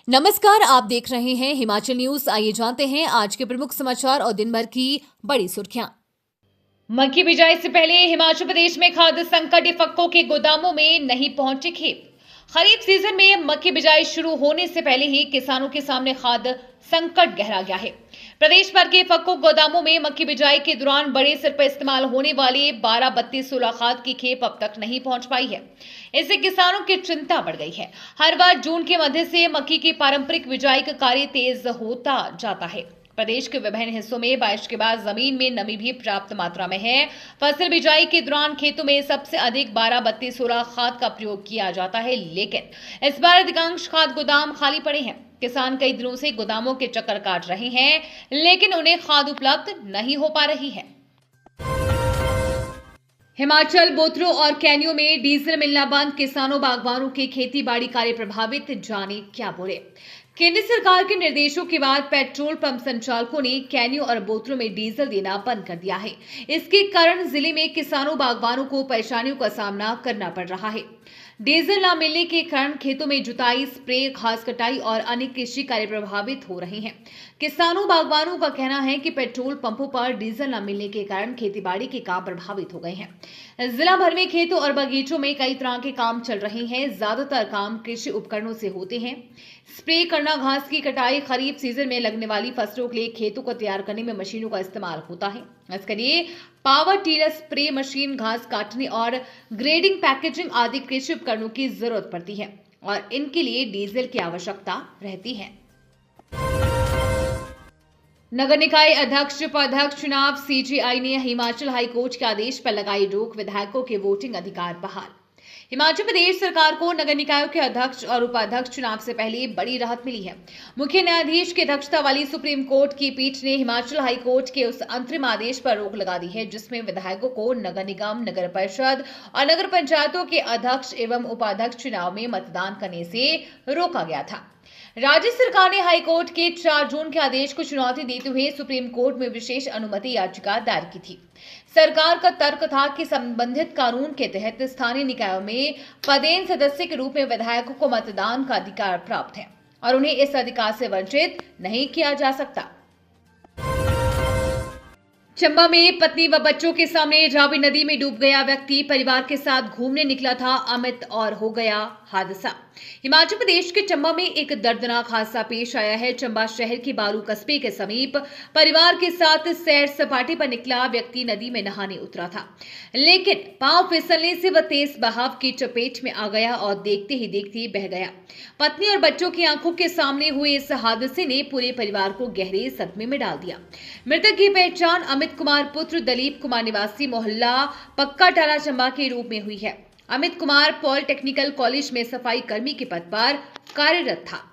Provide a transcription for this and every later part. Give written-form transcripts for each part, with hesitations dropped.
नमस्कार, आप देख रहे हैं हिमाचल न्यूज। आइए जानते हैं आज के प्रमुख समाचार और दिन भर की बड़ी सुर्खियां। मक्की बिजाई से पहले हिमाचल प्रदेश में खाद्य संकट, फक्कों के गोदामों में नहीं पहुंचे खेत। खरीफ सीजन में मक्की बिजाई शुरू होने से पहले ही किसानों के सामने खाद्य संकट गहरा गया है। प्रदेश भर के फक्को गोदामों में मक्की बिजाई के दौरान बड़े स्तर पर इस्तेमाल होने वाले 12-32-16 खाद की खेप अब तक नहीं पहुंच पाई है। इससे किसानों की चिंता बढ़ गई है। हर बार जून के मध्य से मक्की की पारंपरिक बिजाई का कार्य तेज होता जाता है। प्रदेश के विभिन्न हिस्सों में बारिश के बाद जमीन में नमी भी पर्याप्त मात्रा में है। फसल बिजाई के दौरान खेतों में सबसे अधिक 12-32-16 खाद का प्रयोग किया जाता है, लेकिन इस बार अधिकांश खाद गोदाम खाली पड़े हैं। किसान कई दिनों से गोदामों के चक्कर काट रहे हैं, लेकिन उन्हें खाद उपलब्ध नहीं हो पा रही है। हिमाचल, बोथरो और कैनियों में डीजल मिलना बंद, किसानों बागवानों के खेती बाड़ी कार्य प्रभावित, जाने क्या बोले। केंद्र सरकार के निर्देशों के बाद पेट्रोल पंप संचालकों ने कैनियों और बोतलों में डीजल देना बंद कर दिया है। इसके कारण जिले में किसानों बागवानों को परेशानियों का सामना करना पड़ रहा है। डीजल न मिलने के कारण खेतों में जुताई, स्प्रे, घास कटाई और अन्य कृषि कार्य प्रभावित हो रहे हैं। किसानों बागवानों का कहना है कि पेट्रोल पंपों पर डीजल न मिलने के कारण खेतीबाड़ी के काम प्रभावित हो गए हैं। जिला भर में खेतों और बगीचों में कई तरह के काम चल रहे हैं। ज्यादातर काम कृषि उपकरणों से होते हैं। स्प्रे करना, घास की कटाई, खरीफ सीजन में लगने वाली फसलों के लिए खेतों को तैयार करने में मशीनों का इस्तेमाल होता है। इसके लिए पावर टिलर, स्प्रे मशीन, घास काटने और ग्रेडिंग, पैकेजिंग आदि कृषि उपकरणों की जरूरत पड़ती है और इनके लिए डीजल की आवश्यकता रहती है। नगर निकाय अध्यक्ष, उपाध्यक्ष चुनाव, सीजीआई ने हिमाचल हाईकोर्ट के आदेश पर लगाई रोक, विधायकों के वोटिंग अधिकार बहाल। हिमाचल प्रदेश सरकार को नगर निकायों के अध्यक्ष और उपाध्यक्ष चुनाव से पहले बड़ी राहत मिली है। मुख्य न्यायाधीश की अध्यक्षता वाली सुप्रीम कोर्ट की पीठ ने हिमाचल हाई कोर्ट के उस अंतरिम आदेश पर रोक लगा दी है, जिसमें विधायकों को नगर निगम, नगर परिषद और नगर पंचायतों के अध्यक्ष एवं उपाध्यक्ष चुनाव में मतदान करने से रोका गया था। राज्य सरकार ने हाईकोर्ट के 4 जून के आदेश को चुनौती देते हुए सुप्रीम कोर्ट में विशेष अनुमति याचिका दायर की थी। सरकार का तर्क था कि संबंधित कानून के तहत स्थानीय निकायों में पदेन सदस्य के रूप में विधायकों को मतदान का अधिकार प्राप्त है और उन्हें इस अधिकार से वंचित नहीं किया जा सकता। चंबा में पत्नी व बच्चों के सामने रावी नदी में डूब गया व्यक्ति, परिवार के साथ घूमने निकला था अमित और हो गया हादसा। हिमाचल प्रदेश के चंबा में एक दर्दनाक हादसा पेश आया है। चंबा शहर के बालू कस्बे के समीप परिवार के साथ सैर सपाटे पर निकला व्यक्ति नदी में नहाने उतरा था, लेकिन पांव फिसलने से वह तेज बहाव की चपेट में आ गया और देखते ही देखते बह गया। पत्नी और बच्चों की आंखों के सामने हुए इस हादसे ने पूरे परिवार को गहरे सदमे में डाल दिया। मृतक की पहचान अमित कुमार पुत्र दलीप कुमार निवासी मोहल्ला पक्का टाला चंबा के रूप में हुई है। अमित कुमार पॉलिटेक्निकल कॉलेज में सफाई कर्मी के पद पर कार्यरत था।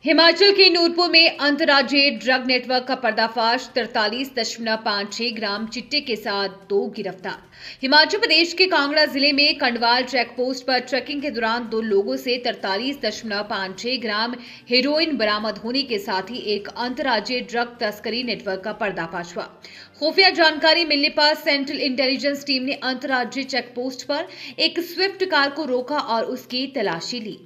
हिमाचल के नूरपुर में अंतर्राज्यीय ड्रग नेटवर्क का पर्दाफाश, 43.56 ग्राम चिट्टे के साथ 2 गिरफ्तार। हिमाचल प्रदेश के कांगड़ा जिले में कंडवाल चेक पोस्ट पर ट्रैकिंग के दौरान 2 लोगों से 43.56 ग्राम हेरोइन बरामद होने के साथ ही एक अंतर्राज्यीय ड्रग तस्करी नेटवर्क का पर्दाफाश हुआ। खुफिया जानकारी मिलने पर सेंट्रल इंटेलिजेंस टीम ने अंतर्राज्यीय चेक पोस्ट पर एक स्विफ्ट कार को रोका और उसकी तलाशी ली।